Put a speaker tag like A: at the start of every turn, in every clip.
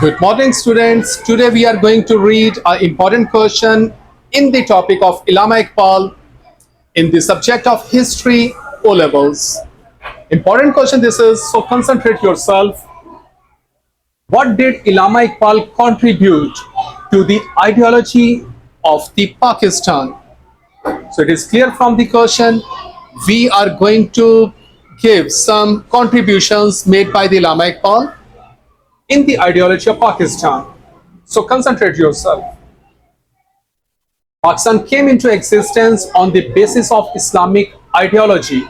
A: Good morning, students. Today we are going to read an important question in the topic of Allama Iqbal in the subject of history O levels. Important question this is, so concentrate yourself. What did Allama Iqbal contribute to the ideology of the Pakistan? So it is clear from the question. We are going to give some contributions made by the Allama Iqbal in the ideology of Pakistan. So concentrate yourself. Pakistan came into existence on the basis of Islamic ideology,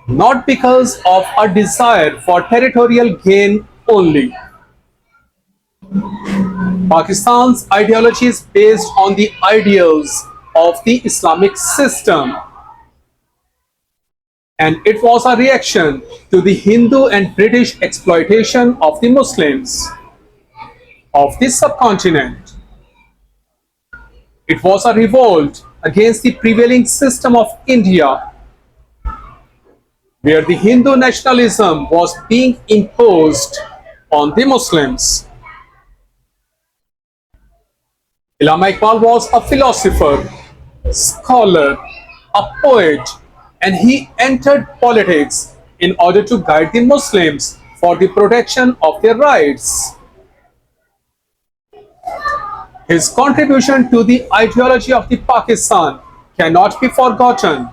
A: not because of a desire for territorial gain only. Pakistan's ideology is based on the ideals of the Islamic system, and it was a reaction to the Hindu and British exploitation of the Muslims of this subcontinent. It was a revolt against the prevailing system of India, where the Hindu nationalism was being imposed on the Muslims. Allama Iqbal was a philosopher, scholar, a poet, and he entered politics in order to guide the Muslims for the protection of their rights. His contribution to the ideology of the Pakistan cannot be forgotten.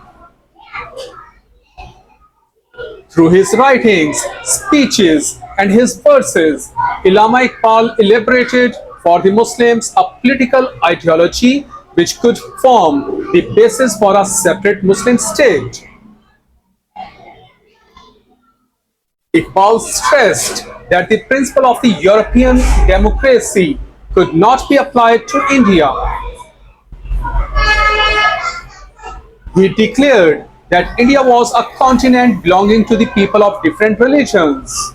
A: Through his writings, speeches, and his verses, Allama Iqbal elaborated for the Muslims a political ideology which could form the basis for a separate Muslim state. Iqbal stressed that the principle of the European democracy could not be applied to India. He declared that India was a continent belonging to the people of different religions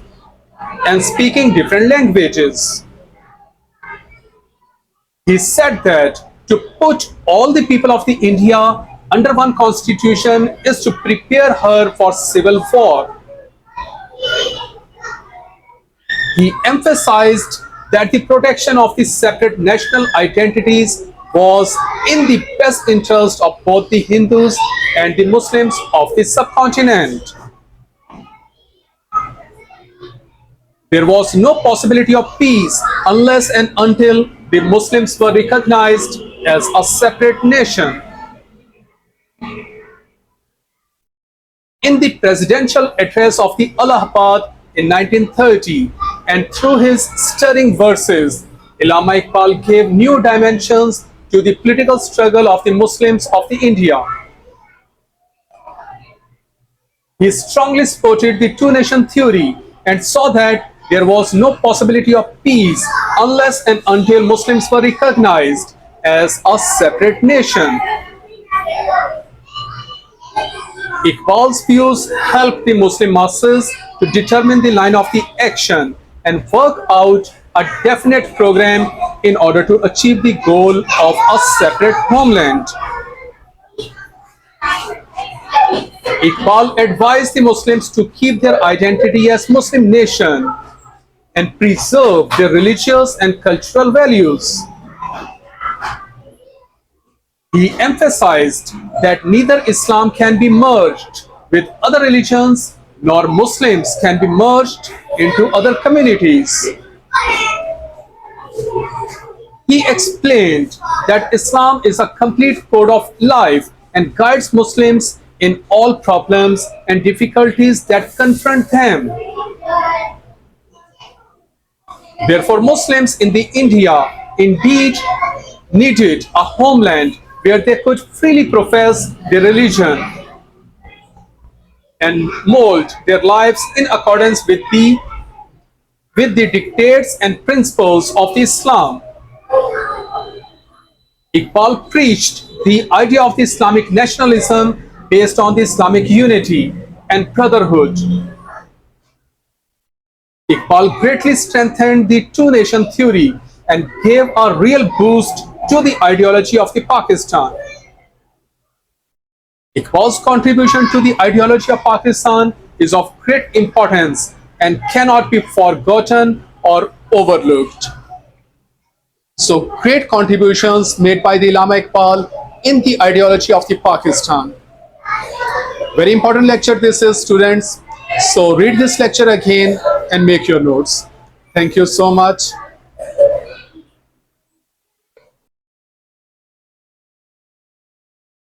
A: and speaking different languages. He said that to put all the people of the India under one constitution is to prepare her for civil war. He emphasized that the protection of the separate national identities was in the best interest of both the Hindus and the Muslims of the subcontinent. There was no possibility of peace unless and until the Muslims were recognized as a separate nation. In the presidential address of the Allahabad in 1930, and through his stirring verses, Allama Iqbal gave new dimensions to the political struggle of the Muslims of the India. He strongly supported the two-nation theory and saw that there was no possibility of peace unless and until Muslims were recognized as a separate nation. Iqbal's views helped the Muslim masses to determine the line of the action and work out a definite program in order to achieve the goal of a separate homeland. Iqbal advised the Muslims to keep their identity as Muslim nation and preserve their religious and cultural values. He emphasized that neither Islam can be merged with other religions nor Muslims can be merged into other communities. He explained that Islam is a complete code of life and guides Muslims in all problems and difficulties that confront them. Therefore, Muslims in the India indeed needed a homeland where they could freely profess their religion and mold their lives in accordance with the dictates and principles of Islam. Iqbal preached the idea of the Islamic nationalism based on the Islamic unity and brotherhood. Iqbal greatly strengthened the two-nation theory and gave a real boost to the ideology of the Pakistan. Iqbal's contribution to the ideology of Pakistan is of great importance and cannot be forgotten or overlooked. So great contributions made by the Allama Iqbal in the ideology of the Pakistan. Very important lecture this is, students. So read this lecture again and make your notes. Thank you so much.